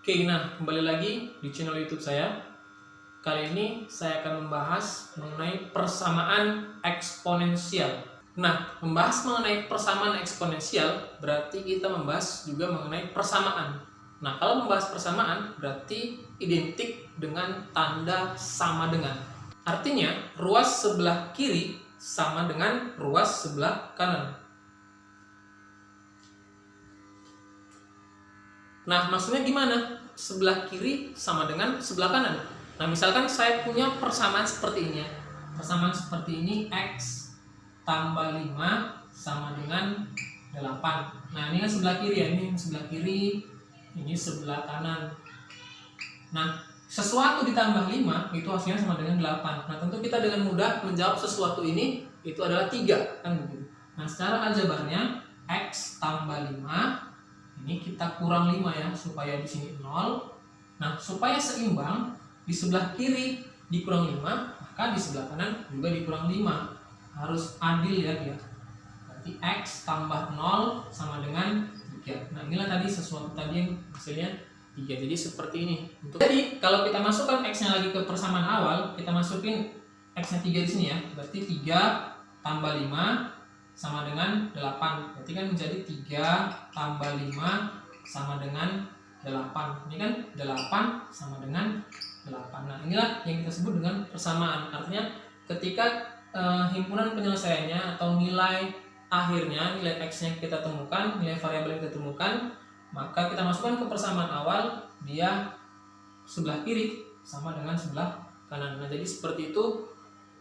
Oke, nah kembali lagi di channel YouTube saya. Kali ini saya akan membahas mengenai persamaan eksponensial. Nah, membahas mengenai persamaan eksponensial berarti kita membahas juga mengenai persamaan. Nah, kalau membahas persamaan berarti identik dengan tanda sama dengan. Artinya, ruas sebelah kiri sama dengan ruas sebelah kanan. Nah, maksudnya gimana? Sebelah kiri sama dengan sebelah kanan. Nah, misalkan saya punya persamaan seperti ini ya. Persamaan seperti ini, X tambah 5 sama dengan 8. Nah, ini kan sebelah kiri ya. Ini sebelah kiri, ini sebelah kanan. Nah, sesuatu ditambah 5 itu hasilnya sama dengan 8. Nah, tentu kita dengan mudah menjawab sesuatu ini itu adalah 3, kan begitu. Nah, secara aljabarnya X tambah 5 ini kita kurang 5 ya, supaya di sini 0. Nah, supaya seimbang, di sebelah kiri dikurang 5, maka di sebelah kanan juga dikurang 5. Harus adil ya dia. Berarti X tambah 0 sama dengan 3. Nah, inilah tadi sesuatu tadi yang hasilnya 3. Jadi seperti ini. Jadi, kalau kita masukkan X-nya lagi ke persamaan awal, kita masukin X-nya 3 di sini ya. Berarti 3 tambah 5 sama dengan 8. Berarti kan menjadi 3 tambah 5 sama dengan 8. Ini kan 8 sama dengan 8. Nah, inilah yang kita sebut dengan persamaan. Artinya ketika himpunan penyelesaiannya atau nilai akhirnya, nilai X-nya kita temukan, nilai variabel yang kita temukan, maka kita masukkan ke persamaan awal, dia sebelah kiri sama dengan sebelah kanan. Nah, jadi seperti itu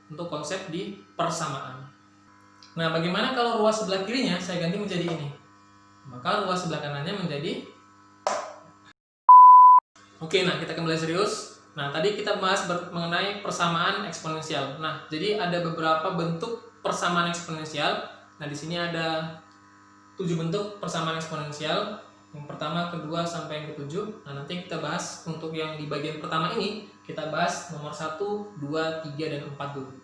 untuk konsep di persamaan. Nah, bagaimana kalau ruas sebelah kirinya saya ganti menjadi ini? Maka ruas sebelah kanannya menjadi... Oke, nah kita kembali serius. Nah, tadi kita bahas mengenai persamaan eksponensial. Nah, jadi ada beberapa bentuk persamaan eksponensial. Nah, di sini ada 7 bentuk persamaan eksponensial. Yang pertama, kedua, sampai yang ketujuh. Nah, nanti kita bahas untuk yang di bagian pertama ini, kita bahas nomor 1, 2, 3, dan 4 dulu.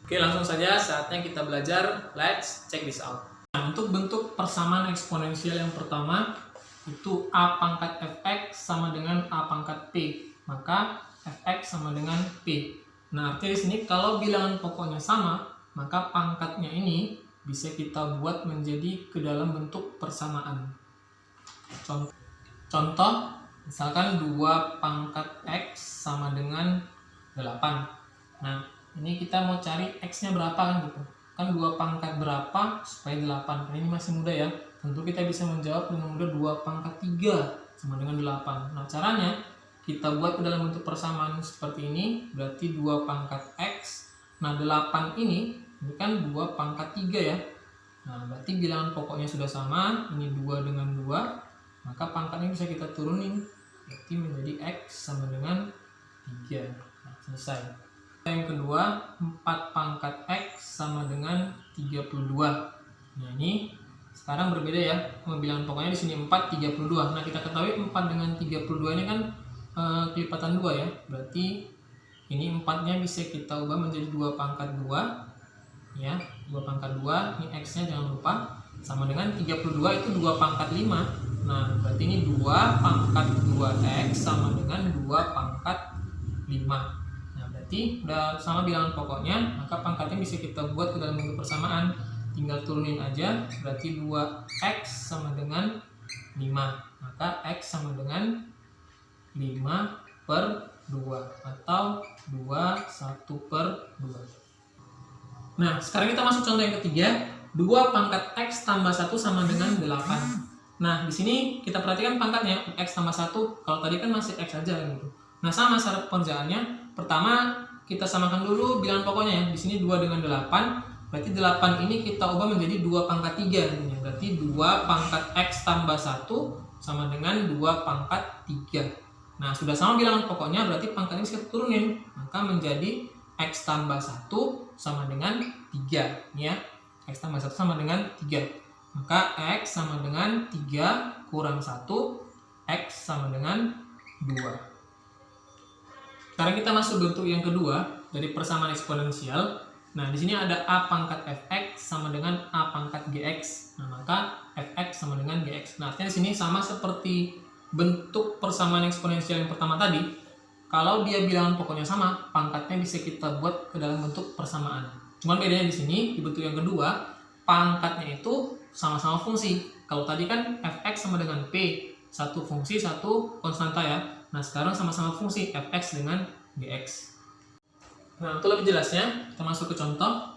Oke, langsung saja saatnya kita belajar. Let's check this out. Nah, untuk bentuk persamaan eksponensial yang pertama itu A pangkat fx sama dengan A pangkat p. Maka fx sama dengan p. Nah, artinya di sini kalau bilangan pokoknya sama, maka pangkatnya ini bisa kita buat menjadi ke dalam bentuk persamaan. Contoh, misalkan 2 pangkat x sama dengan 8. Nah, ini kita mau cari X-nya berapa kan gitu. Kan 2 pangkat berapa supaya 8. Nah, ini masih mudah ya. Tentu kita bisa menjawab dengan mudah 2 pangkat 3 sama dengan 8. Nah, caranya kita buat ke dalam bentuk persamaan seperti ini. Berarti 2 pangkat X. Nah, 8 ini kan 2 pangkat 3 ya. Nah, berarti bilangan pokoknya sudah sama. Ini 2 dengan 2. Maka pangkatnya bisa kita turunin. Berarti menjadi X sama dengan 3. Nah, selesai. Yang kedua, 4 pangkat X sama dengan 32. Nah, ini sekarang berbeda ya. Bilangan pokoknya di sini 4, 32. Nah, kita ketahui 4 dengan 32 ini kan kelipatan 2 ya. Berarti ini 4-nya bisa kita ubah menjadi 2 pangkat 2. Ya, 2 pangkat 2. Ini X-nya jangan lupa. Sama dengan 32 itu 2 pangkat 5. Nah, berarti ini 2 pangkat 2X sama dengan 2 pangkat 5. Berarti udah sama bilangan pokoknya, maka pangkatnya bisa kita buat ke dalam bentuk persamaan. Tinggal turunin aja, berarti 2x sama dengan 5. Maka x sama dengan 5 per 2 atau 2, 1 per 2. Nah, sekarang kita masuk contoh yang ketiga. 2 pangkat x tambah 1 sama dengan 8. Nah, di sini kita perhatikan pangkatnya x tambah 1. Kalau tadi kan masih x aja gitu. Nah, sama syarat pengerjaannya. Pertama, kita samakan dulu bilangan pokoknya ya. Di sini 2 dengan 8. Berarti 8 ini kita ubah menjadi 2 pangkat 3 nantinya. Berarti 2 pangkat x tambah 1 sama dengan 2 pangkat 3. Nah, sudah sama bilangan pokoknya, berarti pangkat ini bisa turunin. Maka menjadi x tambah 1 sama dengan 3. Ini ya. X tambah 1 sama dengan 3. Maka x sama dengan 3 kurang 1. X sama dengan 2. Sekarang kita masuk bentuk yang kedua dari persamaan eksponensial. Nah, di sini ada A pangkat fx sama dengan A pangkat gx. Nah, maka fx sama dengan gx. Nah, artinya di sini sama seperti bentuk persamaan eksponensial yang pertama tadi, kalau dia bilangan pokoknya sama, pangkatnya bisa kita buat ke dalam bentuk persamaan. Cuman bedanya di sini, di bentuk yang kedua, pangkatnya itu sama-sama fungsi. Kalau tadi kan fx sama dengan p, satu fungsi, satu konstanta ya. Nah, sekarang sama-sama fungsi, fx dengan gx. Nah, untuk lebih jelasnya, kita masuk ke contoh.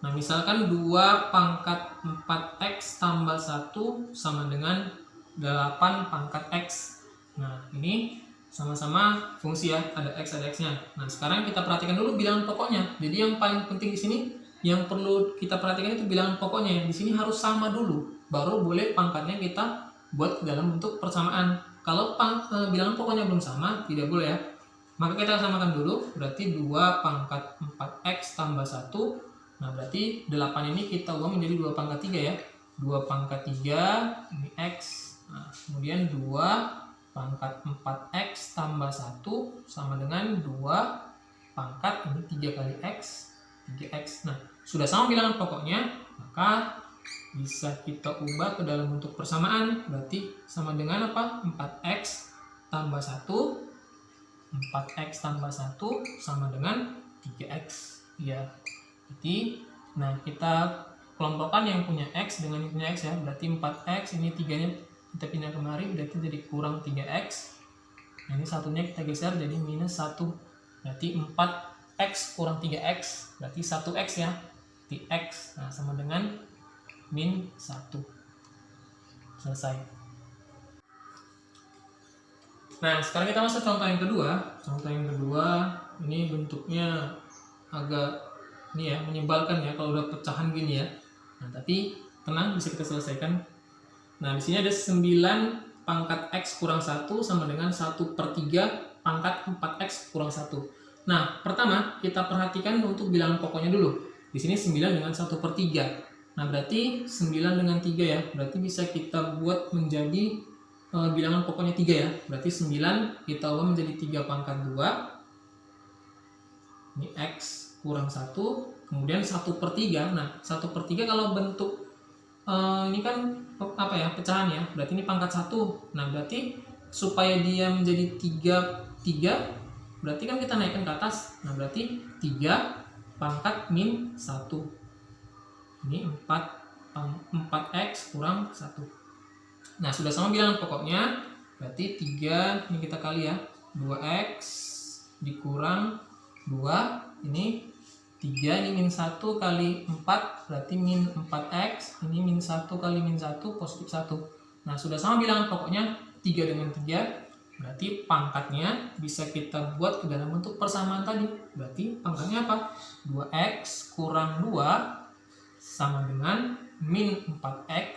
Nah, misalkan 2 pangkat 4x tambah 1 sama dengan 8 pangkat x. Nah, ini sama-sama fungsi ya, ada x, ada x-nya. Nah, sekarang kita perhatikan dulu bilangan pokoknya. Jadi yang paling penting di sini, yang perlu kita perhatikan itu bilangan pokoknya. Di sini harus sama dulu, baru boleh pangkatnya kita buat dalam bentuk persamaan. Kalau bilangan pokoknya belum sama, tidak boleh ya. Maka kita samakan dulu, berarti 2 pangkat 4x tambah 1. Nah, berarti 8 ini kita ubah menjadi 2 pangkat 3 ya. 2 pangkat 3, ini x. Nah, kemudian 2 pangkat 4x tambah 1 sama dengan 2 pangkat, ini 3 kali x, 3x. Nah, sudah sama bilangan pokoknya, maka bisa kita ubah ke dalam bentuk persamaan. Berarti sama dengan apa? 4x tambah 1. 4x tambah 1 sama dengan 3x. Ya. Jadi, nah kita kelompokkan yang punya x dengan yang punya x ya. Berarti 4x, ini 3-nya kita pindah kemari, berarti jadi kurang 3x. Nah, ini satunya kita geser jadi minus 1. Berarti 4x kurang 3x, berarti 1x ya. Berarti x, nah sama dengan min 1. Selesai. Nah, sekarang kita masuk contoh yang kedua. Contoh yang kedua, ini bentuknya agak ini ya, menyebalkan ya kalau udah pecahan gini ya. Nah, tapi tenang, bisa kita selesaikan. Nah, di sini ada 9 pangkat x kurang 1 sama dengan 1/3 pangkat 4x kurang 1. Nah, pertama kita perhatikan untuk bilangan pokoknya dulu. Di sini 9 dengan 1/3. Nah, berarti 9 dengan 3 ya. Berarti bisa kita buat menjadi bilangan pokoknya 3 ya. Berarti 9 kita ubah menjadi 3 pangkat 2. Ini x kurang 1, kemudian 1/3. Nah, 1/3 kalau bentuk ini kan apa ya, pecahan ya, berarti ini pangkat 1. Nah, berarti supaya dia menjadi 3, berarti kan kita naikkan ke atas. Nah, berarti 3 pangkat min 1. Ini 4x kurang 1. Nah, sudah sama bilangan pokoknya, berarti 3 ini kita kali ya, 2x dikurang 2, ini 3, ini min 1 kali 4, berarti min 4x, ini min 1 kali min 1, positif 1. Nah, sudah sama bilangan pokoknya, 3 dengan 3, berarti pangkatnya bisa kita buat ke dalam bentuk persamaan tadi. Berarti pangkatnya apa? 2x kurang 2 sama dengan min 4x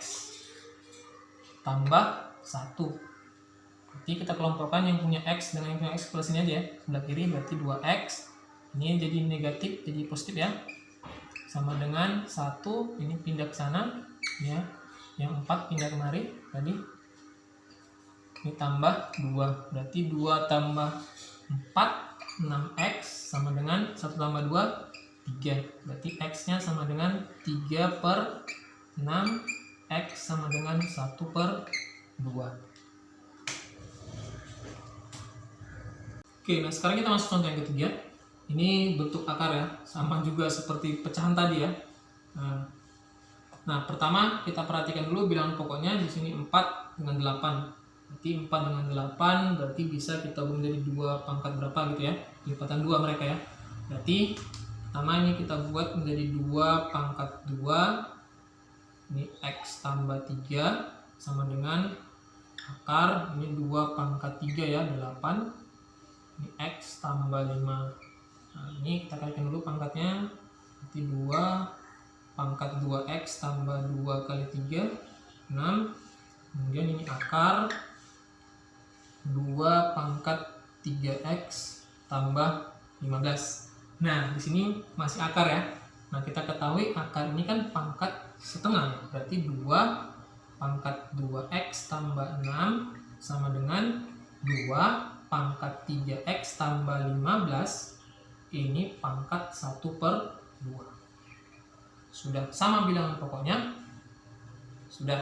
tambah 1. Berarti kita kelompokkan yang punya x dengan yang punya x plus ini aja ya. Sebelah kiri berarti 2x. Ini jadi negatif, jadi positif ya. Sama dengan 1, ini pindah ke sana ya. Yang 4 pindah kemari tadi. Ini tambah 2. Berarti 2 tambah 4, 6x sama dengan 1 tambah 2, 3. Berarti x-nya sama dengan 3/6, x sama dengan 1/2. Oke, nah sekarang kita masuk contoh yang ketiga. Ini bentuk akar ya, sama juga seperti pecahan tadi ya. Nah, pertama kita perhatikan dulu bilangan pokoknya. Di sini 4 dengan 8. Berarti 4 dengan 8 berarti bisa kita ubah menjadi 2 pangkat berapa gitu ya. Lipatan 2 mereka ya. Berarti pertama ini kita buat menjadi 2 pangkat 2. Ini x tambah 3 sama dengan akar, ini 2 pangkat 3 ya, 8. Ini x tambah 5. Nah, ini kita kalikan dulu pangkatnya, berarti 2 pangkat 2x tambah 2 kali 3, 6. Kemudian ini akar 2 pangkat 3x tambah 15. Nah, di sini masih akar ya. Nah, kita ketahui akar ini kan pangkat setengah, berarti 2 pangkat 2x tambah 6 sama dengan 2 pangkat 3x tambah 15. Ini pangkat 1/2. Sudah sama bilangan pokoknya. Sudah.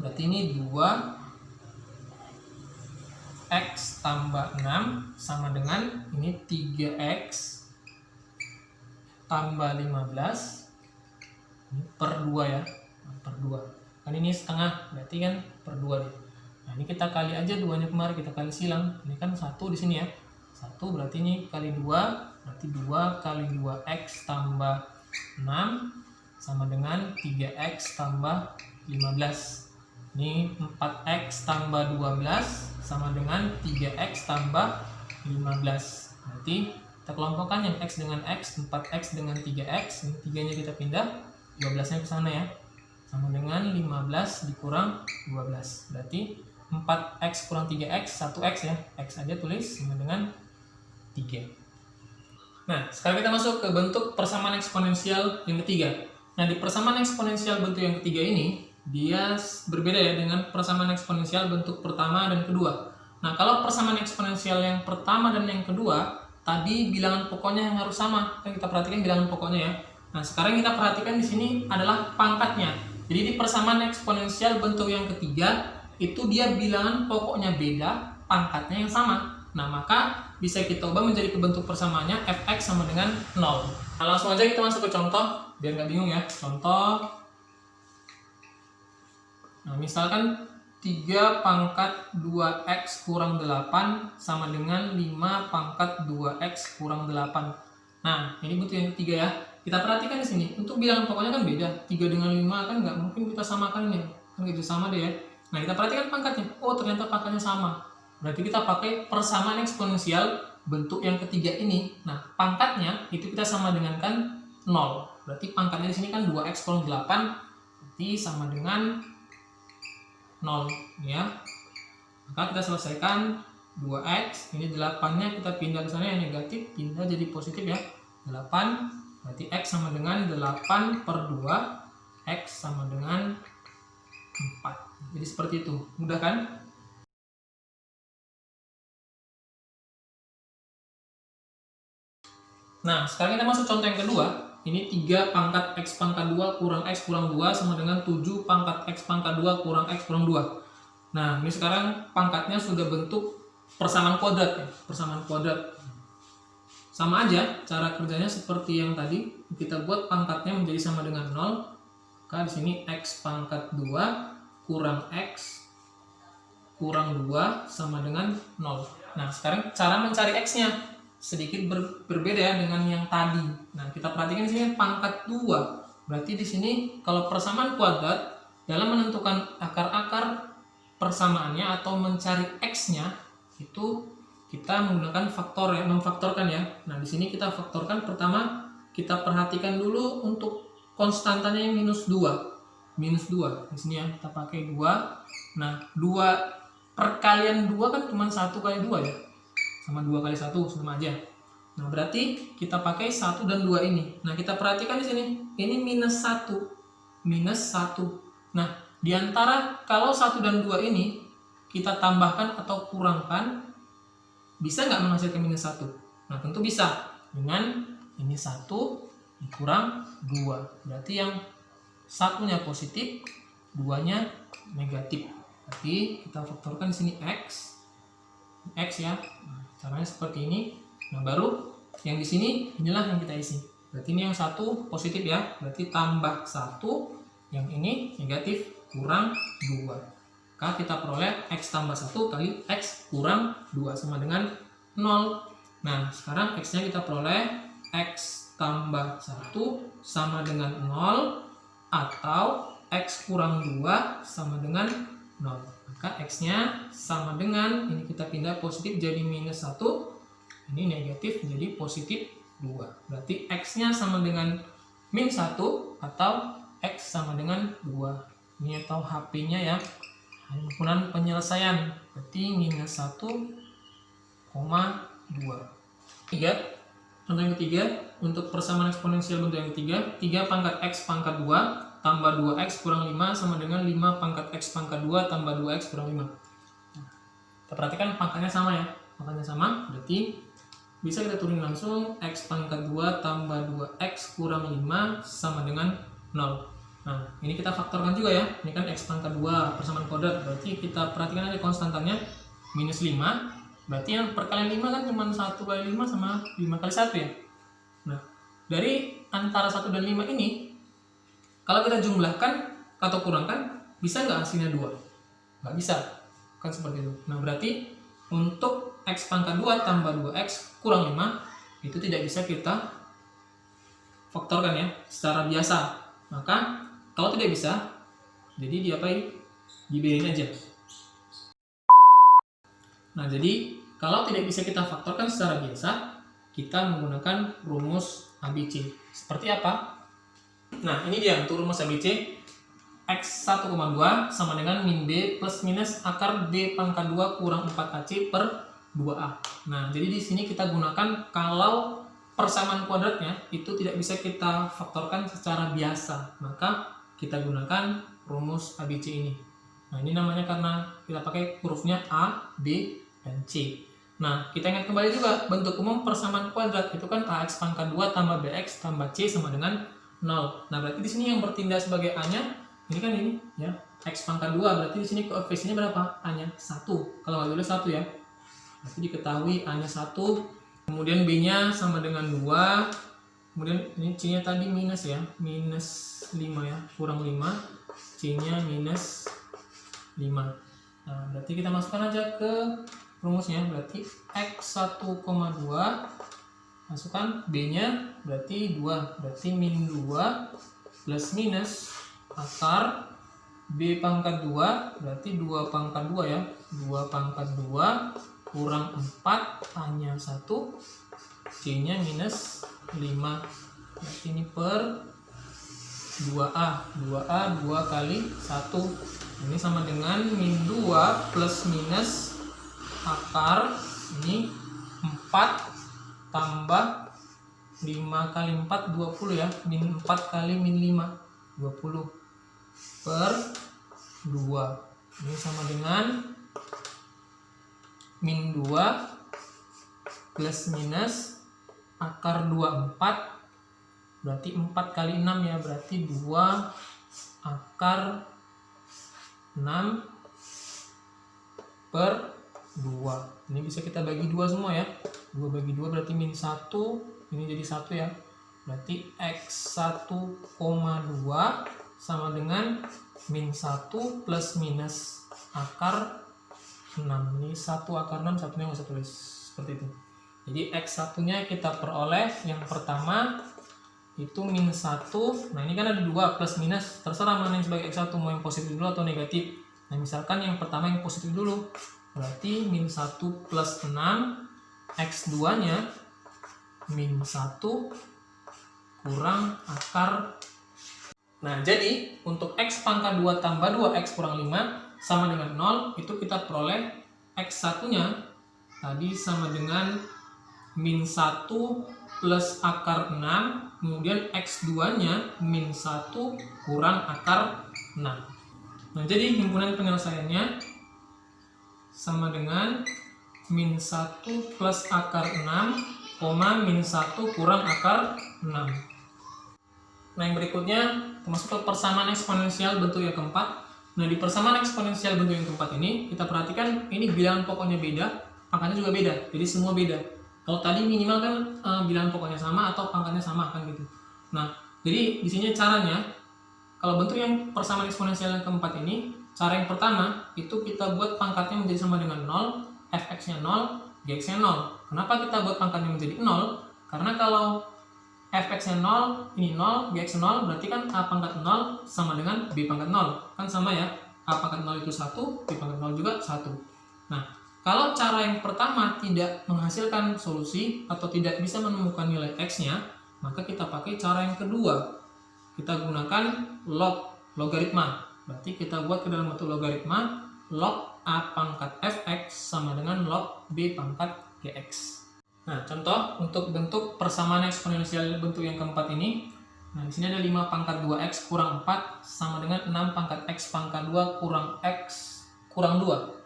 berarti ini 2x tambah 6 sama dengan ini 3x tambah 15 ini per 2 ya, per 2 kan ini setengah, berarti kan per 2 nih. Nah ini kita kali aja 2-nya kemarin, kita kali silang, ini kan 1 di sini ya, 1 berarti ini kali 2, berarti 2 kali 2x tambah 6 sama dengan 3x tambah 15. Ini 4x tambah 12 sama dengan 3x tambah 15. Berarti kita kelompokkan yang x dengan x, 4x dengan 3x, ini 3-nya kita pindah, 12-nya ke sana ya. Sama dengan 15 dikurang 12. Berarti 4x kurang 3x, 1x ya. X aja tulis sama dengan 3. Nah, sekarang kita masuk ke bentuk persamaan eksponensial yang ketiga. Nah, di persamaan eksponensial bentuk yang ketiga ini, dia berbeda ya dengan persamaan eksponensial bentuk pertama dan kedua. Nah, kalau persamaan eksponensial yang pertama dan yang kedua, tadi bilangan pokoknya yang harus sama. Kan kita perhatikan bilangan pokoknya ya. Nah, sekarang kita perhatikan di sini adalah pangkatnya. Jadi di persamaan eksponensial bentuk yang ketiga, itu dia bilangan pokoknya beda, pangkatnya yang sama. Nah, maka bisa kita ubah menjadi bentuk persamaannya fx sama dengan 0. Nah, langsung aja kita masuk ke contoh, biar nggak bingung ya. Contoh, nah misalkan 3 pangkat 2x kurang 8 sama dengan 5 pangkat 2x kurang 8. Nah, ini bentuk yang ketiga ya. Kita perhatikan di sini, untuk bilangan pokoknya kan beda. 3 dengan 5 kan nggak mungkin kita samakan ya. Kan gitu sama deh ya. Nah, kita perhatikan pangkatnya. Oh, ternyata pangkatnya sama. Berarti kita pakai persamaan eksponensial bentuk yang ketiga ini. Nah, pangkatnya itu kita sama dengan kan 0. Berarti pangkatnya di sini kan 2x kurang 8. Berarti sama dengan 0 ya. Maka kita selesaikan 2x, ini 8-nya kita pindah ke sana yang negatif, pindah jadi positif ya. 8, berarti x sama dengan 8 per 2, x sama dengan 4. Jadi seperti itu, mudah kan? Nah, sekarang kita masuk contoh yang kedua. Ini 3 pangkat x pangkat 2 kurang x kurang 2 sama dengan 7 pangkat x pangkat 2 kurang x kurang 2. Nah, ini sekarang pangkatnya sudah bentuk persamaan kuadrat ya, persamaan kuadrat. Sama aja, cara kerjanya seperti yang tadi, kita buat pangkatnya menjadi sama dengan 0. Maka di sini x pangkat 2 kurang x kurang 2 sama dengan 0. Nah, sekarang cara mencari x-nya sedikit berbeda ya dengan yang tadi. Nah, kita perhatikan di sini pangkat 2. Berarti di sini kalau persamaan kuadrat dalam menentukan akar-akar persamaannya atau mencari x-nya itu kita menggunakan faktor ya, memfaktorkan ya. Nah, di sini kita faktorkan, pertama kita perhatikan dulu untuk konstantanya yang minus 2. Minus 2. Di sini ya, kita pakai 2. Nah, 2 perkalian 2 kan cuma 1 kali 2 ya. Sama 2 kali 1 sama aja. Nah, berarti kita pakai 1 dan 2 ini. Nah, kita perhatikan di sini. Ini minus 1. Minus 1. Nah, di antara kalau 1 dan 2 ini kita tambahkan atau kurangkan, bisa nggak menghasilkan minus 1? Nah, tentu bisa. Dengan ini 1 dikurang 2. Berarti yang satunya positif, 2-nya negatif. Berarti kita faktorkan di sini x ya. Nah, caranya seperti ini. Nah, baru yang di sini inilah yang kita isi. Berarti ini yang 1 positif ya. Berarti tambah 1, yang ini negatif kurang 2. Maka kita peroleh x tambah 1 kali x kurang 2 sama dengan 0. Nah, sekarang x-nya kita peroleh x tambah 1 sama dengan 0 atau x kurang 2 sama dengan 0. Maka x-nya sama dengan, ini kita pindah positif jadi minus 1, ini negatif jadi positif 2. Berarti x-nya sama dengan min 1 atau x sama dengan 2. Ini atau HP-nya ya. Himpunan penyelesaian. Berarti minus 1,2. Contoh yang ketiga, untuk persamaan eksponensial bentuk yang ketiga, 3 pangkat x pangkat 2 tambah 2x kurang 5 sama dengan 5 pangkat x pangkat 2 tambah 2x kurang 5. Kita perhatikan pangkatnya sama ya. Pangkatnya sama, berarti bisa kita turunin langsung x pangkat 2 tambah 2x kurang 5 sama dengan 0. Nah, ini kita faktorkan juga ya. Ini kan X pangkat 2 persamaan kuadrat. Berarti kita perhatikan aja konstantannya minus 5. Berarti yang perkalian 5 kan cuma 1 kali 5 sama 5 kali 1 ya. Nah, dari antara 1 dan 5 ini, kalau kita jumlahkan atau kurangkan, bisa nggak hasilnya 2? Nggak bisa. Kan seperti itu. Nah, berarti untuk X pangkat 2 tambah 2X kurang 5, itu tidak bisa kita faktorkan ya, secara biasa. Maka, kalau tidak bisa, jadi diapain? Dibiarin aja. Nah, jadi kalau tidak bisa kita faktorkan secara biasa, kita menggunakan rumus ABC. Seperti apa? Nah, ini dia untuk rumus ABC. X 1,2 sama dengan min B plus minus akar B pangkat 2 kurang 4AC per 2A. Nah, jadi di sini kita gunakan kalau persamaan kuadratnya itu tidak bisa kita faktorkan secara biasa, maka kita gunakan rumus ABC ini. Nah, ini namanya karena kita pakai hurufnya A, B, dan C. Nah, kita ingat kembali juga bentuk umum persamaan kuadrat itu kan AX pangkat 2 tambah BX tambah C sama dengan 0. Nah, berarti di sini yang bertindak sebagai A-nya ini kan ini ya, X pangkat 2, berarti di sini koefisiennya berapa? A-nya 1. Kalau nggak boleh 1 ya. Berarti diketahui A-nya 1, kemudian B-nya sama dengan 2, kemudian ini C-nya tadi minus ya, minus 5 ya, kurang 5, C-nya minus 5. Nah, berarti kita masukkan aja ke rumusnya, berarti X 1,2 masukkan B-nya berarti 2, berarti min 2 plus minus akar B pangkat 2 berarti 2 pangkat 2 ya, 2 pangkat 2 kurang 4, A-nya 1, C-nya minus 5, berarti ini per 2A 2 kali 1, ini sama dengan min 2 plus minus akar ini 4 tambah 5 kali 4 20 ya, min 4 kali min 5 20 per 2, ini sama dengan min 2 plus minus akar 24, berarti 4 kali 6 ya, berarti 2 akar 6 per 2. Ini bisa kita bagi 2 semua ya, 2 bagi 2 berarti min 1, ini jadi 1 ya, berarti X 1,2 sama dengan min 1 plus minus akar 6. Ini 1 akar 6, satunya nggak usah tulis seperti itu. Jadi X1 nya kita peroleh yang pertama itu min 1. Nah, ini kan ada 2 plus minus, terserah mana yang sebagai X1, mau yang positif dulu atau negatif. Nah, misalkan yang pertama yang positif dulu, berarti min 1 plus 6, X2 nya min 1 kurang akar. Nah, jadi untuk X pangkat 2 tambah 2X kurang 5 sama dengan 0, itu kita peroleh X1 nya tadi sama dengan min 1 plus akar 6, kemudian X2 nya min 1 kurang akar 6. Nah, jadi himpunan penyelesaiannya sama dengan min 1 plus akar 6, min 1 kurang akar 6. Nah, yang berikutnya termasuk ke persamaan eksponensial bentuk yang keempat. Nah, di persamaan eksponensial bentuk yang keempat ini, kita perhatikan ini bilangan pokoknya beda, pangkatnya juga beda, jadi semua beda. Kalau tadi minimal kan bilangan pokoknya sama atau pangkatnya sama kan gitu. Nah, jadi di sini caranya, kalau bentuk yang persamaan eksponensial yang keempat ini, cara yang pertama itu kita buat pangkatnya menjadi sama dengan 0, fx-nya 0, gx-nya 0. Kenapa kita buat pangkatnya menjadi 0? Karena kalau fx-nya 0, ini 0, gx 0, berarti kan a pangkat 0 sama dengan b pangkat 0. Kan sama ya, a pangkat 0 itu 1, b pangkat 0 juga 1. Nah, kalau cara yang pertama tidak menghasilkan solusi atau tidak bisa menemukan nilai x-nya, maka kita pakai cara yang kedua. Kita gunakan logaritma. Berarti kita buat ke dalam bentuk logaritma, log a pangkat fx sama dengan log b pangkat gx. Nah, contoh untuk bentuk persamaan eksponensial bentuk yang keempat ini. Nah, di sini ada 5 pangkat 2x kurang 4 sama dengan 6 pangkat x pangkat 2 kurang x kurang 2.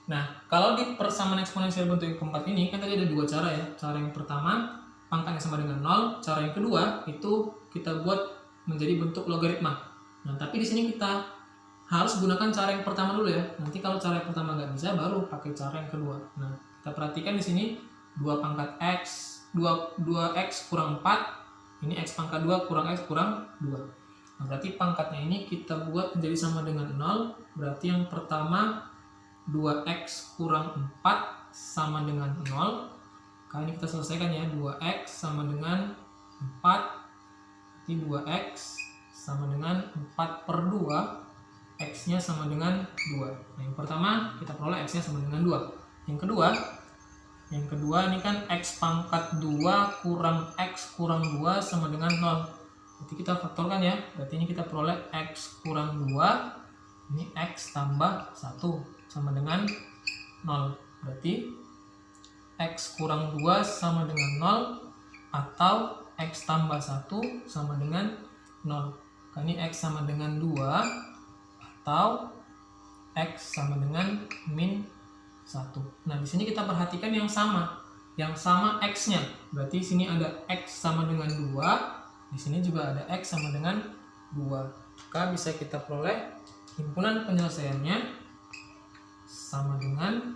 Nah, kalau di persamaan eksponensial bentuk yang keempat ini, kan tadi ada 2 cara ya. Cara yang pertama, pangkatnya sama dengan 0. Cara yang kedua, itu kita buat menjadi bentuk logaritma. Nah, tapi di sini kita harus gunakan cara yang pertama dulu ya. Nanti kalau cara yang pertama nggak bisa, baru pakai cara yang kedua. Nah, kita perhatikan di sini 2 pangkat X, 2X kurang 4, ini X pangkat 2 kurang X kurang 2. Nah, berarti pangkatnya ini kita buat jadi sama dengan 0, berarti yang pertama 2X kurang 4 sama dengan 0. Kali ini kita selesaikan ya, 2X sama dengan 4, jadi 2X sama dengan 4 per 2, X-nya sama dengan 2. Nah, yang pertama kita peroleh X-nya sama dengan 2. Yang kedua ini kan X pangkat 2 kurang X kurang 2 sama dengan 0. Berarti kita faktorkan ya. Berarti ini kita peroleh X kurang 2. Ini X tambah 1 sama dengan 0. Berarti X kurang 2 sama dengan 0 atau X tambah 1 sama dengan 0. Ini X sama dengan 2 atau X sama dengan min 1. Nah, di sini kita perhatikan yang sama X-nya. Berarti di sini ada X sama dengan 2, di sini juga ada X sama dengan 2. Maka bisa kita peroleh himpunan penyelesaiannya sama dengan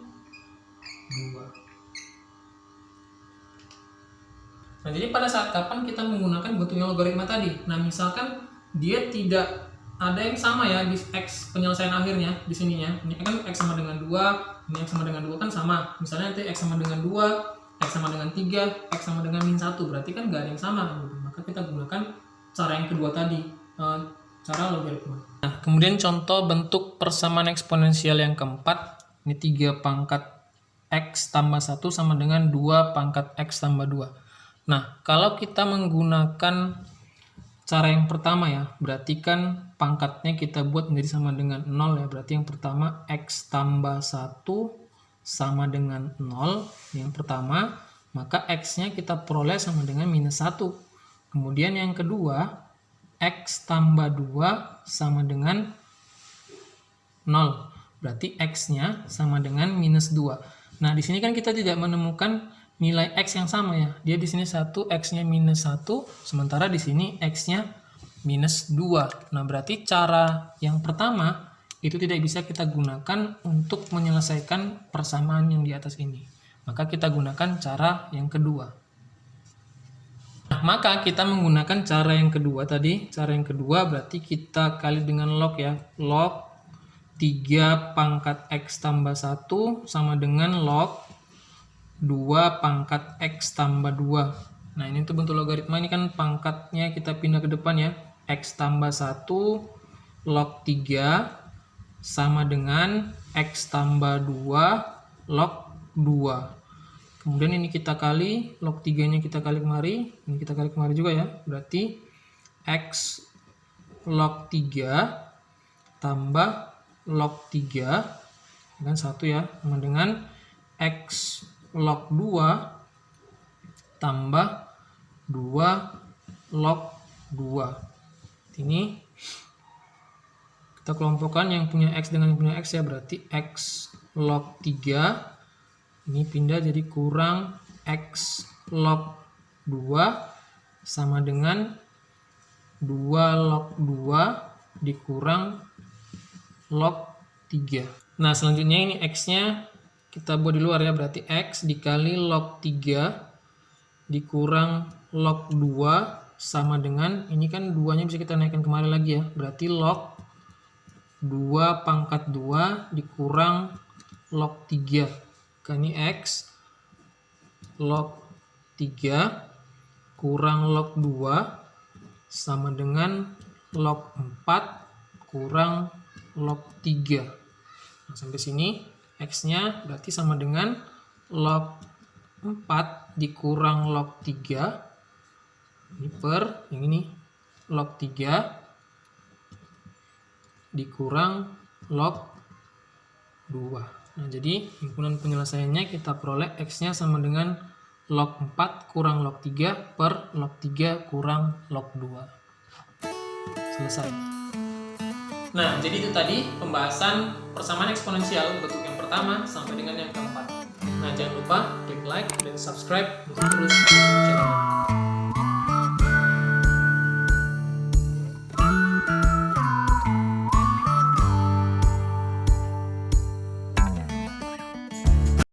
2. Nah, jadi pada saat kapan kita menggunakan bentuknya logaritma tadi? Nah, misalkan dia tidak ada yang sama ya di X penyelesaian akhirnya di sininya. Ini kan X sama dengan 2, ini X sama dengan 2 kan sama. Misalnya nanti X sama dengan 2, X sama dengan 3, X sama dengan min 1. Berarti kan nggak ada yang sama. Maka kita gunakan cara yang kedua tadi, cara logaritma. Nah, kemudian contoh bentuk persamaan eksponensial yang keempat. Ini 3 pangkat X tambah 1 sama dengan 2 pangkat X tambah 2. Nah, kalau kita menggunakan cara yang pertama ya, berarti kan pangkatnya kita buat menjadi sama dengan 0 ya. Berarti yang pertama X tambah 1 sama dengan 0. Yang pertama, maka X-nya kita peroleh sama dengan minus 1. Kemudian yang kedua, X tambah 2 sama dengan 0. Berarti X-nya sama dengan minus 2. Nah, di sini kan kita tidak menemukan nilai X yang sama ya. Dia di sini 1, X-nya minus 1, sementara di sini X-nya minus 2. Nah, berarti cara yang pertama itu tidak bisa kita gunakan untuk menyelesaikan persamaan yang di atas ini. Maka kita gunakan cara yang kedua. Nah, maka kita menggunakan cara yang kedua tadi. Cara yang kedua berarti kita kali dengan log ya. Log 3 pangkat X tambah 1 sama dengan log 2 pangkat X tambah 2. Nah, ini tuh bentuk logaritma, ini kan pangkatnya kita pindah ke depan ya. X tambah 1 log 3 sama dengan X tambah 2 log 2. Kemudian ini kita kali, log 3-nya kita kali kemari, ini kita kali kemari juga ya. Berarti X log 3 tambah log 3 dengan 1 ya, sama dengan X log 2 tambah 2 log 2. Ini kita kelompokkan yang punya X dengan yang punya X ya, berarti X log 3 ini pindah jadi kurang X log 2 sama dengan 2 log 2 dikurang log 3. Nah, selanjutnya ini X-nya kita buat di luar ya, berarti X dikali log 3 dikurang log 2 sama dengan, ini kan 2-nya bisa kita naikkan kemari lagi ya, berarti log 2 pangkat 2 dikurang log 3. Kan ini X log 3 kurang log 2 sama dengan log 4 kurang log 3. Nah, sampai sini X-nya berarti sama dengan log 4 dikurang log 3 ini per yang ini log 3 dikurang log 2. Nah, jadi himpunan penyelesaiannya kita peroleh X-nya sama dengan log 4 kurang log 3 per log 3 kurang log 2. Selesai. Nah, jadi itu tadi pembahasan persamaan eksponensial bentuk yang pertama sampai dengan yang keempat. Nah, jangan lupa klik like dan subscribe untuk terus mendukung channel.